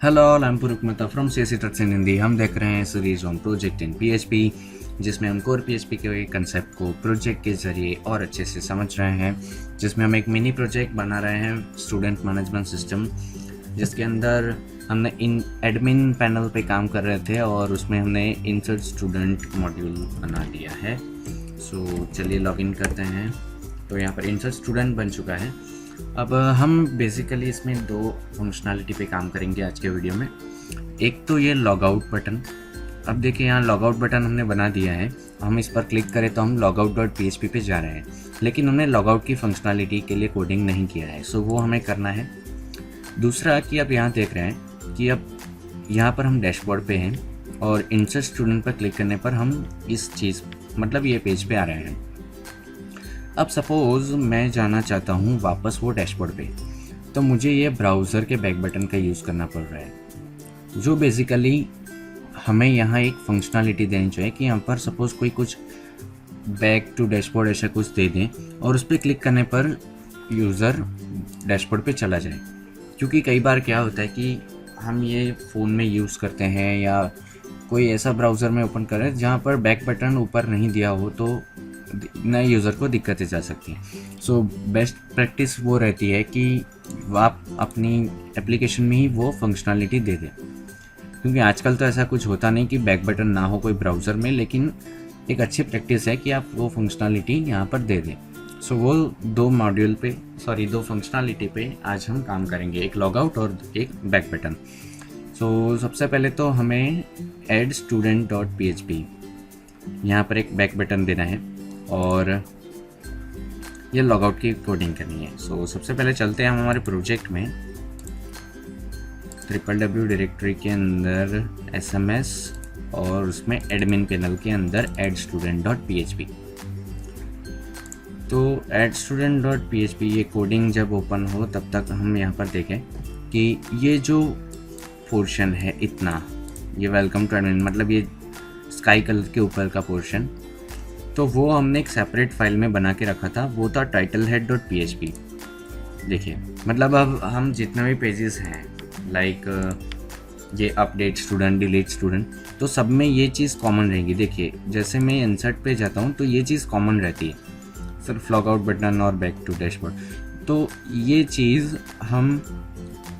Hello, I am Puruk Mehta from CSC tricks in Hindi. हम देख रहे हैं series on project in PHP, जिसमें हम कोर पीएचपी के कंसेप्ट को प्रोजेक्ट के ज़रिए और अच्छे से समझ रहे हैं। जिसमें हम एक मिनी प्रोजेक्ट बना रहे हैं, स्टूडेंट मैनेजमेंट सिस्टम, जिसके अंदर हमने इन एडमिन पैनल पे काम कर रहे थे और उसमें हमने इंसर्ट स्टूडेंट मॉड्यूल बना लिया है। सो चलिए लॉगिन करते हैं। तो यहाँ पर इंसर्ट स्टूडेंट बन चुका है। अब हम बेसिकली इसमें दो फंक्शनैलिटी पे काम करेंगे आज के वीडियो में। एक तो ये लॉग आउट बटन। अब देखिए यहाँ लॉग आउट बटन हमने बना दिया है। हम इस पर क्लिक करें तो हम logout.php पे जा रहे हैं, लेकिन हमने लॉग आउट की फंक्शनैलिटी के लिए कोडिंग नहीं किया है। सो वो हमें करना है। दूसरा कि आप यहाँ देख रहे हैं कि अब यहाँ पर हम डैशबोर्ड पे हैं और इंसर्ट स्टूडेंट पर क्लिक करने पर हम इस चीज़ मतलब ये पेज पे आ रहे हैं। अब सपोज़ मैं जाना चाहता हूँ वापस वो डैशबोर्ड पे, तो मुझे ये ब्राउज़र के बैक बटन का यूज़ करना पड़ रहा है, जो बेसिकली हमें यहाँ एक फंक्शनैलिटी देनी चाहिए कि यहाँ पर सपोज़ कोई कुछ बैक टू डैशबोर्ड ऐसा कुछ दे दें और उस पर क्लिक करने पर यूज़र डैशबोर्ड पे चला जाए। क्योंकि कई बार क्या होता है कि हम ये फ़ोन में यूज़ करते हैं या कोई ऐसा ब्राउज़र में ओपन करें जहाँ पर बैक बटन ऊपर नहीं दिया हो, तो नए यूज़र को दिक्कतें जा सकती हैं। सो बेस्ट प्रैक्टिस वो रहती है कि आप अपनी एप्लीकेशन में ही वो फंक्शनैलिटी दे दें, क्योंकि आजकल तो ऐसा कुछ होता नहीं कि बैक बटन ना हो कोई ब्राउज़र में, लेकिन एक अच्छी प्रैक्टिस है कि आप वो फंक्शनैलिटी यहाँ पर दे दें। सो वो दो फंक्शनैलिटी पे आज हम काम करेंगे, एक लॉग आउट और एक बैक बटन। सो सबसे पहले तो हमें एड स्टूडेंट डॉट php यहाँ पर एक बैक बटन देना है और ये लॉगआउट की कोडिंग करनी है। सो सबसे पहले चलते हैं हम हमारे प्रोजेक्ट में, www डायरेक्टरी के अंदर SMS और उसमें एडमिन पैनल के अंदर एड स्टूडेंट डॉट php। तो एड स्टूडेंट डॉट php ये कोडिंग जब ओपन हो तब तक हम यहाँ पर देखें कि ये जो पोर्शन है इतना, ये वेलकम टू एडमिन मतलब ये स्काई कलर के ऊपर का पोर्शन, तो वो हमने एक सेपरेट फाइल में बना के रखा था। वो था titlehead.php। देखिए मतलब अब हम जितने भी पेजेस हैं लाइक ये अपडेट स्टूडेंट, डिलीट स्टूडेंट, तो सब में ये चीज़ कॉमन रहेंगी। देखिए जैसे मैं इंसर्ट पे जाता हूँ तो ये चीज़ कॉमन रहती है, सिर्फ लॉग आउट बटन और बैक टू डैशबोर्ड। तो ये चीज़ हम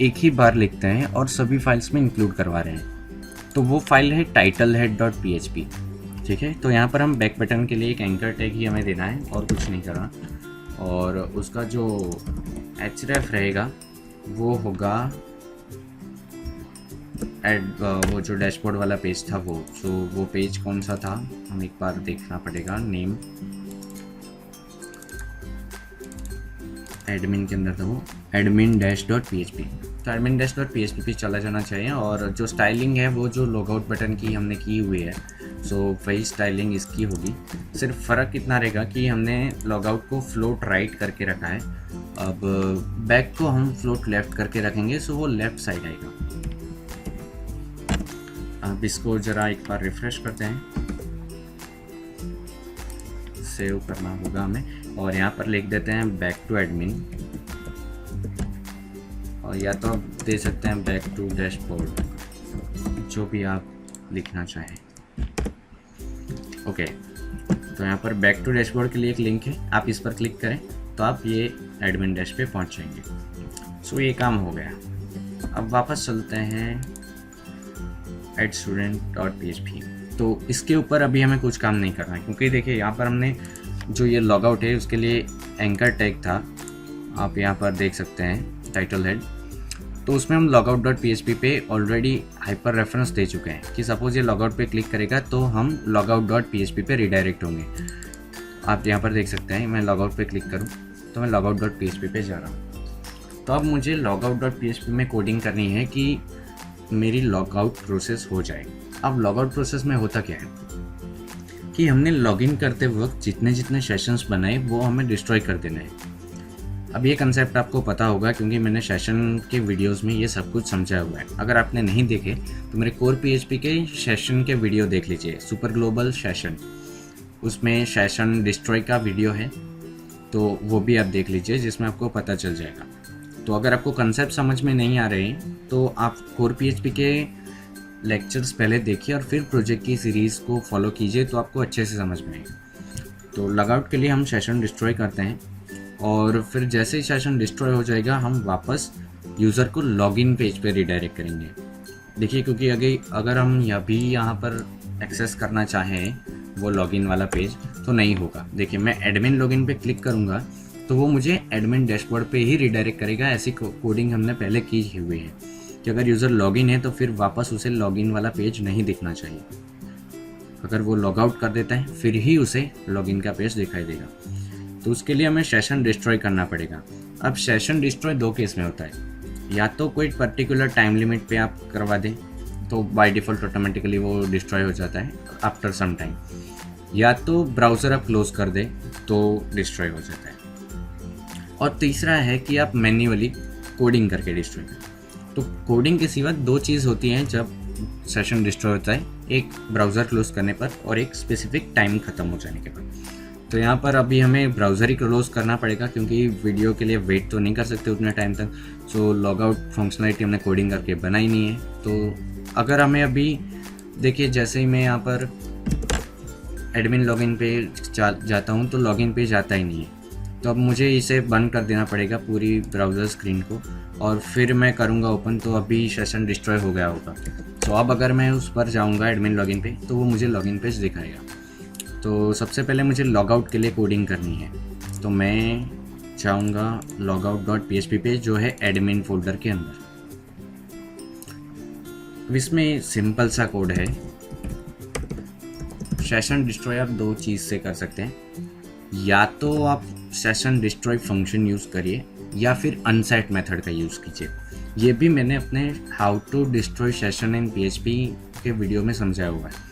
एक ही बार लिखते हैं और सभी फाइल्स में इंक्लूड करवा रहे हैं। तो वो फाइल है titlehead.php। ठीक है, तो यहाँ पर हम बैक बटन के लिए एक एंकर टैग ही हमें देना है और कुछ नहीं करना। और उसका जो href रहेगा वो होगा वो जो डैशबोर्ड वाला पेज था वो। सो वो पेज कौन सा था हम एक बार देखना पड़ेगा। नेम एडमिन के अंदर था वो admin-php। तो admin-php पे चला जाना चाहिए और जो स्टाइलिंग है वो जो लॉगआउट बटन की हमने की हुई है, सो वही स्टाइलिंग इसकी होगी। सिर्फ फ़र्क इतना रहेगा कि हमने लॉगआउट को फ्लोट राइट करके रखा है, अब बैक को हम फ्लोट लेफ़्ट करके रखेंगे, सो वो लेफ़्ट साइड आएगा। अब इसको ज़रा एक बार रिफ़्रेश करते हैं, सेव करना होगा हमें और यहाँ पर लिख देते हैं बैक टू एडमिन, और या तो आप दे सकते हैं बैक टू डैशबोर्ड, जो भी आप लिखना चाहें। ओके, तो यहाँ पर बैक टू डैशबोर्ड के लिए एक लिंक है, आप इस पर क्लिक करें तो आप ये एडमिन डैश पे पहुँच जाएंगे। सो ये काम हो गया। अब वापस चलते हैं एड स्टूडेंट डॉट php। तो इसके ऊपर अभी हमें कुछ काम नहीं करना है, क्योंकि देखिए यहाँ पर हमने जो ये लॉग आउट है उसके लिए एंकर टैग था, आप यहाँ पर देख सकते हैं टाइटल हेड। तो उसमें हम logout.php पे ऑलरेडी हाइपर रेफरेंस दे चुके हैं कि सपोज़ ये लॉगआउट पे क्लिक करेगा तो हम logout.php पे रिडायरेक्ट होंगे। आप यहाँ पर देख सकते हैं, मैं लॉगआउट पे क्लिक करूँ तो मैं logout.php पे जा रहा हूँ। तो अब मुझे logout.php में कोडिंग करनी है कि मेरी लॉगआउट प्रोसेस हो जाए। अब लॉगआउट प्रोसेस में होता क्या है कि हमने लॉगिन करते वक्त जितने जितने सेशंस बनाए वो हमें डिस्ट्रॉय कर देना है। अब ये कंसेप्ट आपको पता होगा क्योंकि मैंने सेशन के वीडियोस में ये सब कुछ समझाया हुआ है। अगर आपने नहीं देखे तो मेरे कोर पीएचपी के सेशन के वीडियो देख लीजिए, सुपर ग्लोबल सेशन, उसमें सेशन डिस्ट्रॉय का वीडियो है, तो वो भी आप देख लीजिए जिसमें आपको पता चल जाएगा। तो अगर आपको कंसेप्ट समझ में नहीं आ रहे तो आप कोर पीएचपी के लेक्चर्स पहले देखिए और फिर प्रोजेक्ट की सीरीज़ को फॉलो कीजिए, तो आपको अच्छे से समझ में आएगा। तो लॉगआउट के लिए हम सेशन डिस्ट्रॉय करते हैं और फिर जैसे ही सेशन डिस्ट्रॉय हो जाएगा हम वापस यूज़र को लॉगिन पेज पे रिडायरेक्ट करेंगे। देखिए, क्योंकि अगर हम यहाँ पर एक्सेस करना चाहें वो लॉगिन वाला पेज तो नहीं होगा। देखिए, मैं एडमिन लॉगिन पे क्लिक करूँगा तो वो मुझे एडमिन डैशबोर्ड पे ही रिडायरेक्ट करेगा। ऐसी कोडिंग हमने पहले की हुई है कि अगर यूज़र लॉगिन है तो फिर वापस उसे लॉगिन वाला पेज नहीं दिखना चाहिए। अगर वो लॉग आउट कर देता है फिर ही उसे लॉगिन का पेज दिखाई देगा। तो उसके लिए हमें सेशन डिस्ट्रॉय करना पड़ेगा। अब सेशन डिस्ट्रॉय दो केस में होता है, या तो कोई पर्टिकुलर टाइम लिमिट पे आप करवा दें तो बाय डिफ़ॉल्ट ऑटोमेटिकली वो डिस्ट्रॉय हो जाता है आफ्टर सम टाइम, या तो ब्राउज़र आप क्लोज कर दें तो डिस्ट्रॉय हो जाता है। और तीसरा है कि आप मैन्युअली कोडिंग करके डिस्ट्रॉय करें। तो कोडिंग के सिवा दो चीज़ होती हैं जब सेशन डिस्ट्रॉय होता है, एक ब्राउज़र क्लोज करने पर और एक स्पेसिफिक टाइम ख़त्म हो जाने के बाद। तो यहाँ पर अभी हमें ब्राउज़र ही क्लोज करना पड़ेगा क्योंकि वीडियो के लिए वेट तो नहीं कर सकते उतने टाइम तक। सो लॉग आउट फंक्शनलिटी हमने कोडिंग करके बनाई नहीं है। तो अगर हमें अभी देखिए, जैसे ही मैं यहाँ पर एडमिन लॉगिन पे जाता हूँ तो लॉगिन पेज आता ही नहीं है। तो अब मुझे इसे बंद कर देना पड़ेगा पूरी ब्राउज़र स्क्रीन को और फिर मैं करूँगा ओपन, तो अभी सेशन डिस्ट्रॉय हो गया होगा। तो अब अगर मैं उस पर जाऊँगा एडमिन लॉगिन पे तो वो मुझे लॉगिन पेज दिखाएगा। तो सबसे पहले मुझे लॉग आउट के लिए कोडिंग करनी है। तो मैं जाऊँगा logout.php पे जो है एडमिन फोल्डर के अंदर। इसमें सिंपल सा कोड है। सेशन डिस्ट्रॉय आप दो चीज़ से कर सकते हैं, या तो आप सेशन डिस्ट्रॉय फंक्शन यूज़ करिए या फिर अनसेट मेथड का यूज़ कीजिए। ये भी मैंने अपने how to destroy session in PHP के वीडियो में समझाया हुआ है।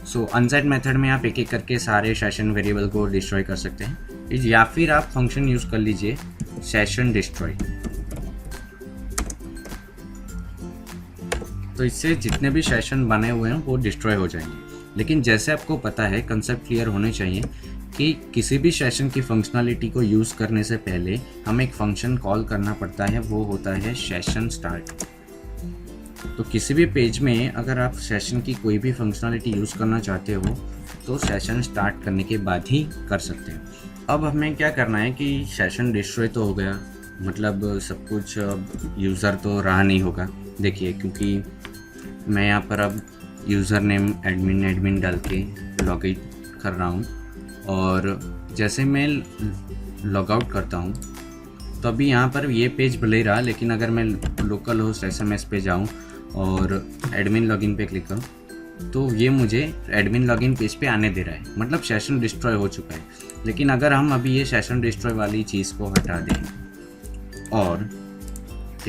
सो अनसेट मेथड में आप एक एक करके सारे सेशन वेरिएबल को डिस्ट्रॉय कर सकते हैं, या फिर आप फंक्शन यूज़ कर लीजिए सेशन डिस्ट्रॉय। तो इससे जितने भी सेशन बने हुए हैं वो डिस्ट्रॉय हो जाएंगे। लेकिन जैसे आपको पता है, कंसेप्ट क्लियर होने चाहिए कि किसी भी सेशन की फंक्शनलिटी को यूज़ करने से पहले हमें एक फंक्शन कॉल करना पड़ता है, वो होता है सेशन स्टार्ट। तो किसी भी पेज में अगर आप सेशन की कोई भी फंक्शनलिटी यूज़ करना चाहते हो तो सेशन स्टार्ट करने के बाद ही कर सकते हैं। अब हमें क्या करना है कि सेशन डिस्ट्रॉय तो हो गया, मतलब सब कुछ यूज़र तो रहा नहीं होगा। देखिए, क्योंकि मैं यहाँ पर अब यूज़र नेम एडमिन डाल के लॉग इन कर रहा हूँ और जैसे मैं लॉग आउट करता हूँ तो अभी यहाँ पर ये पेज भले ही रहा, लेकिन अगर मैं लोकल होस्ट SMS पे जाऊँ और एडमिन लॉगिन पे क्लिक करूँ तो ये मुझे एडमिन लॉगिन पेज पे आने दे रहा है, मतलब सेशन डिस्ट्रॉय हो चुका है। लेकिन अगर हम अभी ये सेशन डिस्ट्रॉय वाली चीज़ को हटा दें और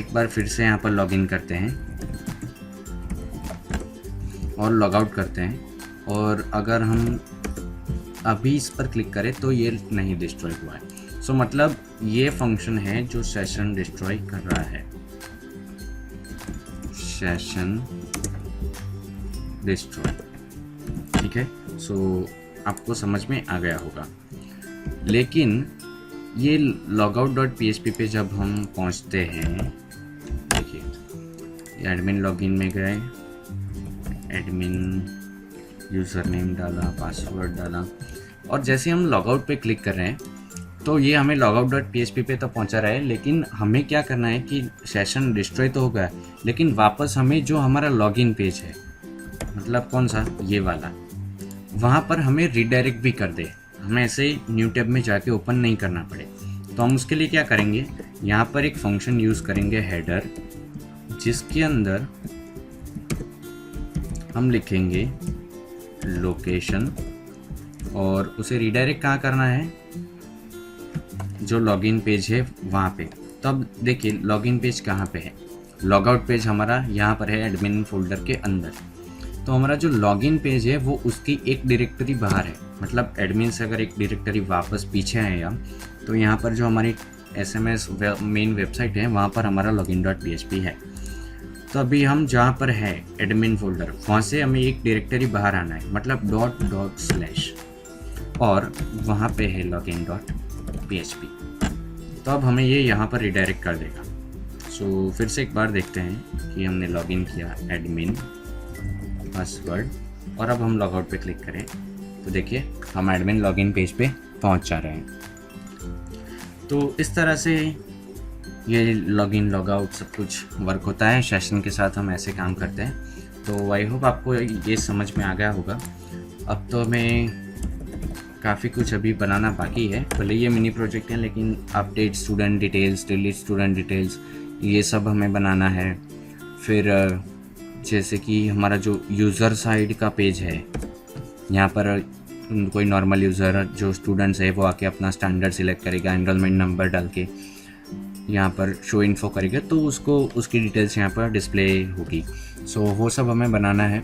एक बार फिर से यहाँ पर लॉगिन करते हैं और लॉग आउट करते हैं, और अगर हम अभी इस पर क्लिक करें तो ये नहीं डिस्ट्रॉय हुआ है। सो मतलब ये फंक्शन है जो सेशन डिस्ट्रॉय कर रहा है, सेशन डिस्ट्रॉय। ठीक है, सो आपको समझ में आ गया होगा। लेकिन ये logout.php पे जब हम पहुंचते हैं, देखिए एडमिन लॉगिन में गए, एडमिन यूज़र नेम डाला, पासवर्ड डाला, और जैसे हम लॉगआउट पे क्लिक कर रहे हैं तो ये हमें logout.php पे तो पहुंचा रहा है। लेकिन हमें क्या करना है कि सेशन डिस्ट्रॉय तो हो गया, लेकिन वापस हमें जो हमारा लॉगिन पेज है, मतलब कौन सा, ये वाला, वहाँ पर हमें रिडायरेक्ट भी कर दे, हमें ऐसे न्यू टैब में जाके ओपन नहीं करना पड़े। तो हम उसके लिए क्या करेंगे, यहाँ पर एक फंक्शन यूज़ करेंगे हेडर, जिसके अंदर हम लिखेंगे लोकेशन और उसे रिडायरेक्ट कहाँ करना है, जो लॉगिन पेज है वहाँ पे। तो अब देखिए लॉगिन पेज कहाँ पे है, लॉगआउट पेज हमारा यहाँ पर है एडमिन फोल्डर के अंदर। तो हमारा जो लॉगिन पेज है वो उसकी एक डायरेक्टरी बाहर है, मतलब एडमिन से अगर एक डायरेक्टरी वापस पीछे है हम, तो यहाँ पर जो हमारी SMS मेन वेबसाइट है वहाँ पर हमारा login.php है। तो अभी हम जहाँ पर है एडमिन फोल्डर, वहाँ से हमें एक डायरेक्टरी बाहर आना है, मतलब // और वहाँ पे है login.php। तो अब हमें ये यहाँ पर रिडायरेक्ट कर देगा। सो फिर से एक बार देखते हैं कि हमने लॉगिन किया एडमिन पासवर्ड, और अब हम लॉगआउट पे क्लिक करें तो देखिए हम एडमिन लॉगिन पेज पे पहुंच जा रहे हैं। तो इस तरह से ये लॉगिन लॉगआउट सब कुछ वर्क होता है। सेशन के साथ हम ऐसे काम करते हैं। तो आई होप आपको ये समझ में आ गया होगा। अब तो मैं काफ़ी कुछ अभी बनाना बाकी है, भले ये मिनी प्रोजेक्ट है, लेकिन update student details, delete student details, ये सब हमें बनाना है। फिर जैसे कि हमारा जो यूज़र साइड का पेज है, यहाँ पर कोई नॉर्मल यूज़र जो स्टूडेंट्स है वो आके अपना स्टैंडर्ड सिलेक्ट करेगा, एनरोलमेंट नंबर डाल के यहाँ पर शो इन्फो करेगा, तो उसको उसकी डिटेल्स यहाँ पर डिस्प्ले होगी। सो वो सब हमें बनाना है।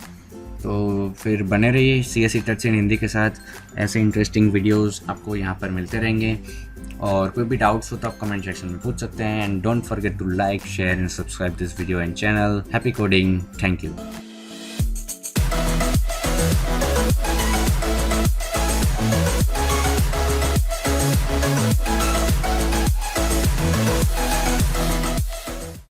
तो फिर बने रहिए CSE टच इन हिंदी के साथ। ऐसे इंटरेस्टिंग वीडियोस आपको यहाँ पर मिलते रहेंगे, और कोई भी डाउट्स हो तो आप कमेंट सेक्शन में पूछ सकते हैं। And don't forget to like, share and subscribe this video and channel. Happy coding, thank you.